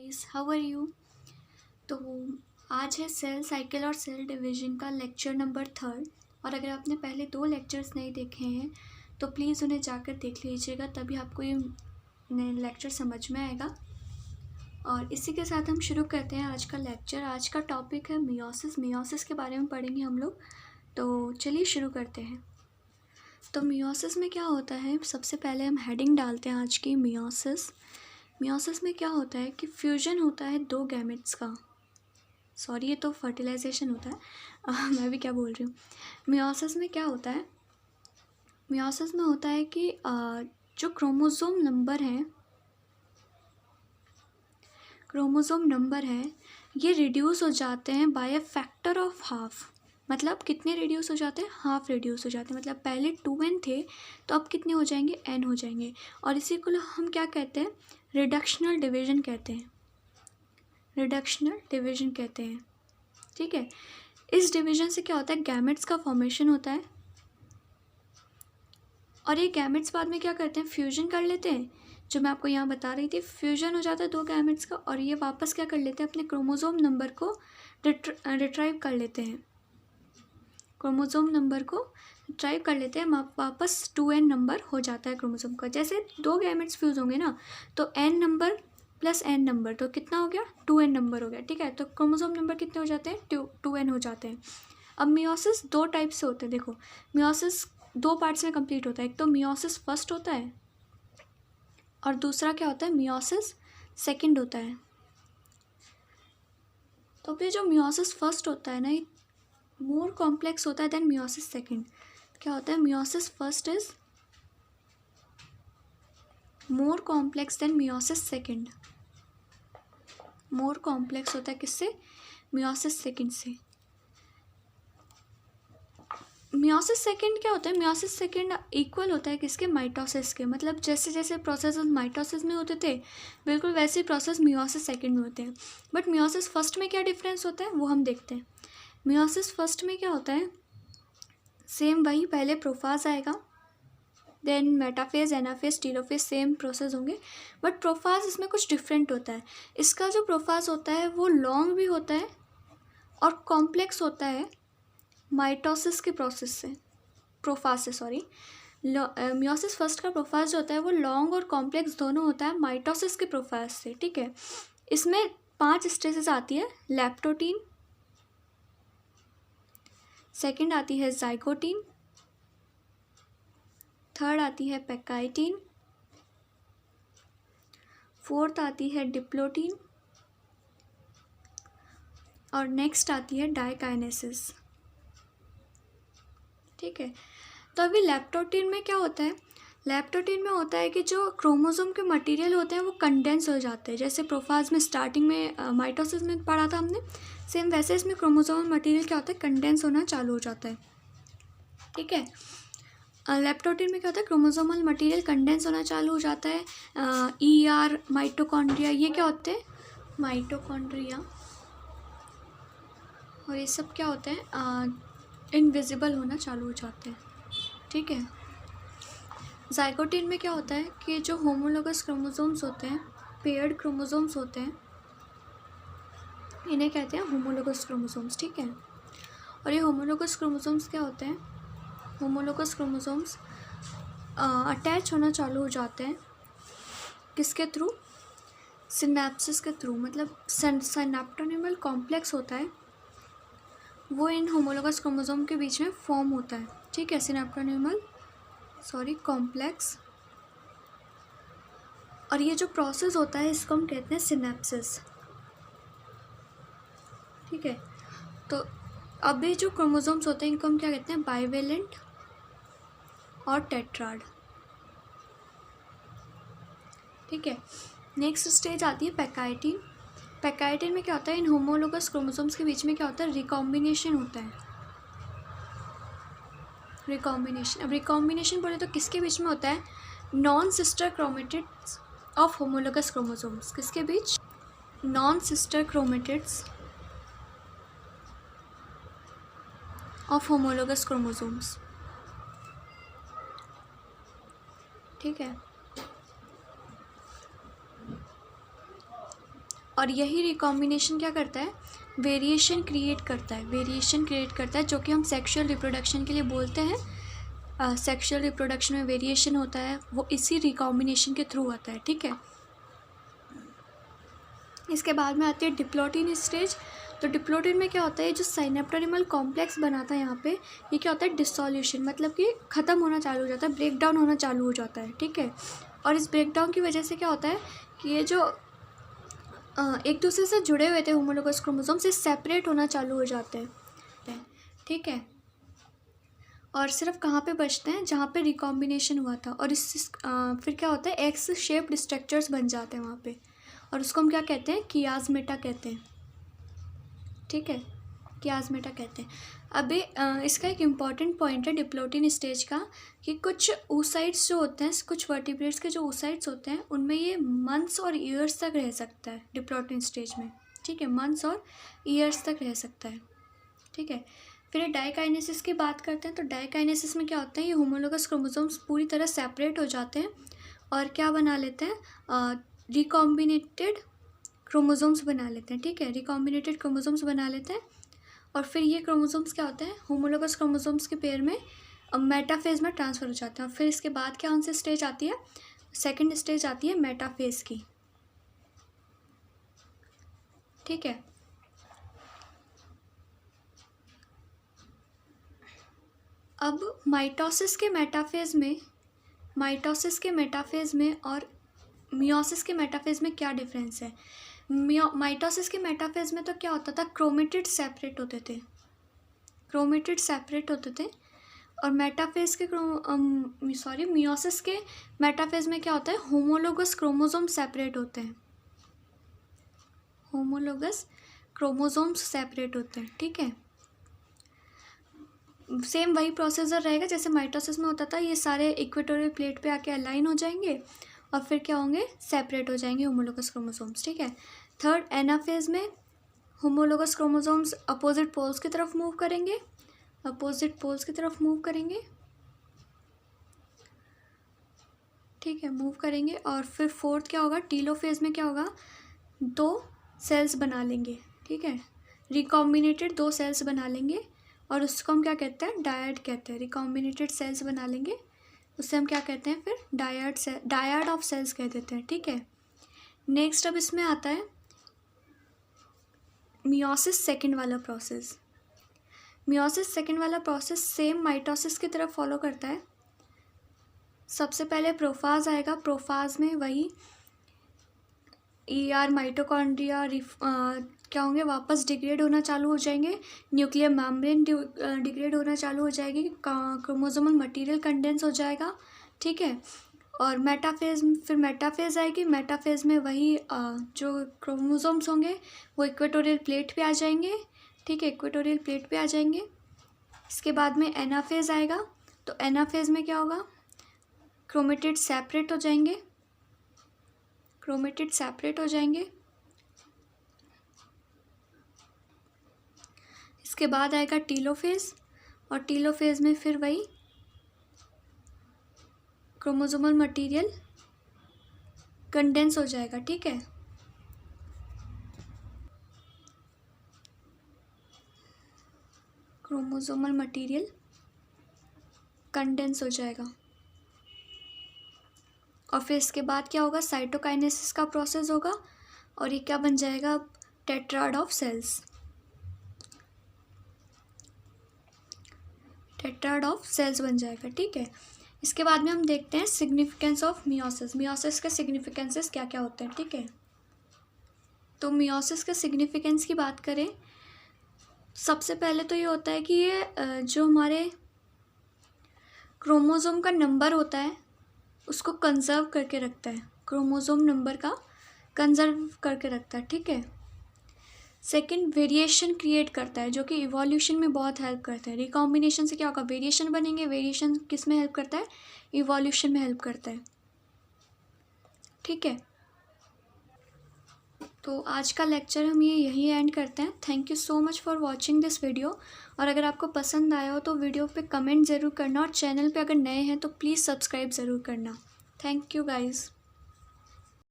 Guys, how are you. तो आज है सेल साइकिल और सेल डिवीजन का लेक्चर नंबर 3 और अगर आपने पहले 2 लेक्चर्स नहीं देखे हैं तो प्लीज़ उन्हें जाकर देख लीजिएगा, तभी आपको ये लेक्चर समझ में आएगा। और इसी के साथ हम शुरू करते हैं आज का लेक्चर। आज का टॉपिक है मियोसिस के बारे में पढ़ेंगे हम लोग। तो चलिए शुरू करते हैं। तो मियोसिस में क्या होता है, सबसे पहले हम हेडिंग डालते हैं आज की। मियोसिस में क्या होता है कि फ्यूजन होता है 2 गैमेट्स का। सॉरी, ये तो फर्टिलाइजेशन होता है। मैं भी क्या बोल रही हूँ। मियोसिस में क्या होता है, मियोसिस में होता है कि जो क्रोमोसोम नंबर है ये रिड्यूस हो जाते हैं by a factor of half. मतलब कितने रिड्यूस हो जाते हैं, हाफ रिड्यूस हो जाते हैं। मतलब पहले 2n थे तो अब कितने हो जाएंगे, n हो जाएंगे। और इसी को हम क्या कहते हैं, रिडक्शनल डिवीजन कहते हैं। ठीक है, इस डिवीजन से क्या होता है, गैमेट्स का फॉर्मेशन होता है और ये गैमेट्स बाद में क्या करते हैं, फ्यूजन कर लेते हैं। जो मैं आपको यहाँ बता रही थी, फ्यूजन हो जाता है 2 गैमेट्स का और ये वापस क्या कर लेते हैं, अपने क्रोमोसोम नंबर को रिट्राइव कर लेते हैं। वापस 2n नंबर हो जाता है क्रोमोसोम का। जैसे 2 गैमेट्स फ्यूज होंगे ना, तो n number plus n number तो कितना हो गया, 2n नंबर हो गया। ठीक है, तो क्रोमोसोम नंबर कितने हो जाते हैं, 2n हो जाते हैं। अब मियोसिस 2 टाइप से होते हैं। देखो, मियोसिस 2 पार्ट्स में कंप्लीट होता है। एक तो मियोसिस फर्स्ट होता है और दूसरा क्या होता है, मियोसिस सेकंड होता है। तो फिर जो मियोसिस फर्स्ट होता है ना, ये मोर कॉम्प्लेक्स होता है देन मियोसिस सेकंड। क्या होता है, meiosis first is more complex than meiosis second. More complex होता है किससे, मियोसिस सेकंड से। मियोसिस सेकंड क्या होता है, मियोसिस सेकंड इक्वल होता है किसके, माइटोसिस के। मतलब जैसे जैसे प्रोसेस माइटोसिस में होते थे, बिल्कुल वैसे ही प्रोसेस मियोसिस सेकंड में होते हैं। बट मियोसिस फर्स्ट में क्या डिफरेंस होता है वो हम देखते हैं। मियोसिस फर्स्ट में क्या होता है, सेम वही, पहले प्रोफाज आएगा, then metaphase, anaphase, telophase, same process होंगे। बट प्रोफाज इसमें कुछ डिफरेंट होता है। इसका जो प्रोफाज होता है वो लॉन्ग भी होता है और कॉम्प्लेक्स होता है माइटोसिस के प्रोसेस से, प्रोफाज से, सॉरी। मियोसिस फर्स्ट का प्रोफाज जो होता है वो लॉन्ग और कॉम्प्लेक्स दोनों होता है माइटोसिस के प्रोफाज से। ठीक है, इसमें 5 स्टेजेस आती है। लैप्टोटीन, सेकंड आती है जाइगोटीन, थर्ड आती है पेकाइटीन, फोर्थ आती है डिप्लोटीन और नेक्स्ट आती है डाइकाइनेसिस। ठीक है, तो अभी लैप्टोटीन में क्या होता है, लैप्टोटीन में होता है कि जो क्रोमोसोम के मटेरियल होते हैं वो कंडेंस हो जाते हैं। जैसे प्रोफाज में स्टार्टिंग में माइटोसिस में पढ़ा था हमने, सेम वैसे इसमें क्रोमोसोम मटेरियल क्या होता है, कंडेंस होना चालू हो जाता है। ठीक है, लैप्टोटीन में क्या होता है, क्रोमोसोमल मटेरियल कंडेंस होना चालू हो जाता है। ER, माइटोकॉन्ड्रिया, ये क्या होते हैं, माइटोकॉन्ड्रिया, और ये सब क्या होते हैं, इनविजिबल होना चालू हो जाते हैं। ठीक है, जाइगोटीन में क्या होता है कि जो होमोलोगस क्रोमोसोम्स होते हैं, पेयर्ड क्रोमोसोम्स होते हैं, इन्हें कहते हैं होमोलोगस क्रोमोसोम्स। ठीक है, और ये होमोलोगस क्रोमोसोम्स क्या होते हैं, होमोलोगस क्रोमोसोम्स अटैच होना चालू हो जाते हैं किसके थ्रू, सिनेप्सिस के थ्रू। मतलब सिनेप्टोनिमल कॉम्प्लेक्स होता है वो इन होमोलोगस क्रोमोसोम के बीच में फॉर्म होता है। ठीक है, कॉम्प्लेक्स। और ये जो प्रोसेस होता है इसको हम कहते हैं सिनेप्सिस। ठीक है, तो अभी जो क्रोमोसोम्स होते हैं इनको हम क्या कहते हैं, बाइवेलेंट और टेट्राड। ठीक है, नेक्स्ट स्टेज आती है पेकाइटीन। पेकाइटीन में क्या होता है, इन होमोलोगस क्रोमोसोम्स के बीच में क्या होता है, रिकॉम्बिनेशन होता है। रिकॉम्बिनेशन, अब रिकॉम्बिनेशन बोले तो किसके बीच में होता है, non sister chromatids of homologous chromosomes. किसके बीच, non sister chromatids of homologous chromosomes. ठीक है, और यही रिकॉम्बिनेशन क्या करता है, वेरिएशन क्रिएट करता है, वेरिएशन क्रिएट करता है, जो कि हम सेक्सुअल रिप्रोडक्शन के लिए बोलते हैं। सेक्सुअल रिप्रोडक्शन में वेरिएशन होता है, वो इसी रिकॉम्बिनेशन के थ्रू आता है, ठीक है। इसके बाद में आती है डिप्लोटिन स्टेज। तो डिप्लोटिन में क्या होता है, जो साइनेप्टोनिमल कॉम्प्लेक्स बनाता है यहाँ पे, ये क्या होता है, डिसोल्यूशन, मतलब कि ख़त्म होना चालू हो जाता है, ब्रेक डाउन होना चालू हो जाता है, ठीक है। और इस ब्रेक डाउन की वजह से क्या होता है कि ये जो एक दूसरे से जुड़े हुए थे होमोलोगस क्रोमोसोम से सेपरेट होना चालू हो जाते हैं, ठीक है। और सिर्फ कहाँ पे बचते हैं, जहाँ पे रिकॉम्बिनेशन हुआ था। और इस फिर क्या होता है, एक्स शेप्ड स्ट्रक्चर्स बन जाते हैं वहाँ पे, और उसको हम क्या कहते हैं, कियाज़मेटा कहते हैं, ठीक है, कियाज़मेटा कहते हैं। अभी इसका एक इम्पॉर्टेंट पॉइंट है डिप्लोटिन स्टेज का, कि कुछ oocytes जो होते हैं, कुछ वर्टिब्रेट्स के जो oocytes होते हैं, उनमें ये मंथ्स और ईयर्स तक रह सकता है डिप्लोटिन स्टेज में, ठीक है, मंथ्स और ईयर्स तक रह सकता है, ठीक है। फिर डाइकाइनेसिस की बात करते हैं। तो डाइकाइनेसिस में क्या होता है, ये होमोलोगस क्रोमोसोम्स पूरी तरह सेपरेट हो जाते हैं और क्या बना लेते हैं, रिकॉम्बिनेटेड क्रोमोसोम्स बना लेते हैं, ठीक है, रिकॉम्बिनेटेड क्रोमोसोम्स बना लेते हैं। और फिर ये क्रोमोसोम्स क्या होते हैं, होमोलोगस क्रोमोसोम्स के पेयर में मेटाफेज में ट्रांसफ़र हो जाते हैं। और फिर इसके बाद क्या उनसे स्टेज आती है, सेकंड स्टेज आती है मेटाफेज की, ठीक है। अब माइटोसिस के मेटाफेज में और मियोसिस के मेटाफेज में क्या डिफरेंस है। माइटोसिस के मेटाफेज में तो क्या होता था, क्रोमेटिड सेपरेट होते थे, और मेटाफेज के मियोसिस के मेटाफेज में क्या होता है, होमोलोगस क्रोमोसोम सेपरेट होते हैं, ठीक है। सेम वही प्रोसीजर रहेगा जैसे माइटोसिस में होता था, ये सारे इक्वेटोरियल प्लेट पे आके अलाइन हो जाएंगे और फिर क्या होंगे, सेपरेट हो जाएंगे होमोलोगस क्रोमोसोम्स, ठीक है। थर्ड, एनाफेज में होमोलोगस क्रोमोसोम्स अपोजिट पोल्स की तरफ मूव करेंगे, ठीक है, मूव करेंगे। और फिर फोर्थ क्या होगा, टीलोफेज में क्या होगा, 2 सेल्स बना लेंगे, ठीक है, रिकॉम्बिनेटेड 2 सेल्स बना लेंगे, और उसको हम क्या कहते हैं, डायड कहते हैं। रिकॉम्बिनेटेड सेल्स बना लेंगे, उससे हम क्या कहते हैं, फिर डायड ऑफ सेल्स कह देते हैं, ठीक है। नेक्स्ट अब इसमें आता है मियोसिस सेकंड वाला प्रोसेस सेम माइटोसिस की तरफ फॉलो करता है। सबसे पहले प्रोफाज आएगा, प्रोफाज में वही माइटोकॉन्ड्रिया क्या होंगे, वापस डिग्रेड होना चालू हो जाएंगे, न्यूक्लियर मेम्ब्रेन डिग्रेड होना चालू हो जाएगी, क्रोमोसोमल मटेरियल कंडेंस हो जाएगा, ठीक है। और मेटाफेज आएगी, मेटाफेज में वही जो क्रोमोसोम्स होंगे वो इक्वेटोरियल प्लेट पे आ जाएंगे, ठीक है, इक्वेटोरियल प्लेट पे आ जाएंगे। इसके बाद में एनाफेज आएगा, तो एनाफेज में क्या होगा, क्रोमेटिड सेपरेट हो जाएंगे, इसके बाद आएगा टीलोफेज, और टीलोफेज में फिर वही क्रोमोसोमल मटेरियल कंडेंस हो जाएगा, ठीक है। क्रोमोसोमल मटेरियल कंडेंस हो जाएगा, और फिर इसके बाद क्या होगा, साइटोकाइनेसिस का प्रोसेस होगा, और ये क्या बन जाएगा, टेट्राड ऑफ सेल्स बन जाएगा, ठीक है। इसके बाद में हम देखते हैं सिग्निफिकेंस ऑफ मियोसिस के सिग्निफिकेंसेस क्या क्या होते हैं, ठीक है। तो मियोसिस के सिग्निफिकेंस की बात करें, सबसे पहले तो ये होता है कि ये जो हमारे क्रोमोसोम का नंबर होता है उसको कंजर्व करके रखता है, क्रोमोसोम नंबर का कंजर्व करके रखता है, ठीक है। सेकंड, वेरिएशन क्रिएट करता है, जो कि इवोल्यूशन में बहुत हेल्प करता है। रिकॉम्बिनेशन से क्या होगा, वेरिएशन बनेंगे, वेरिएशन किस में हेल्प करता है, इवोल्यूशन में हेल्प करता है, ठीक है। तो आज का लेक्चर हम ये यहीं एंड करते हैं। Thank you so much for watching this video, और अगर आपको पसंद आया हो तो वीडियो पे कमेंट ज़रूर करना, और चैनल पे अगर नए हैं तो प्लीज़ सब्सक्राइब ज़रूर करना। Thank you guys.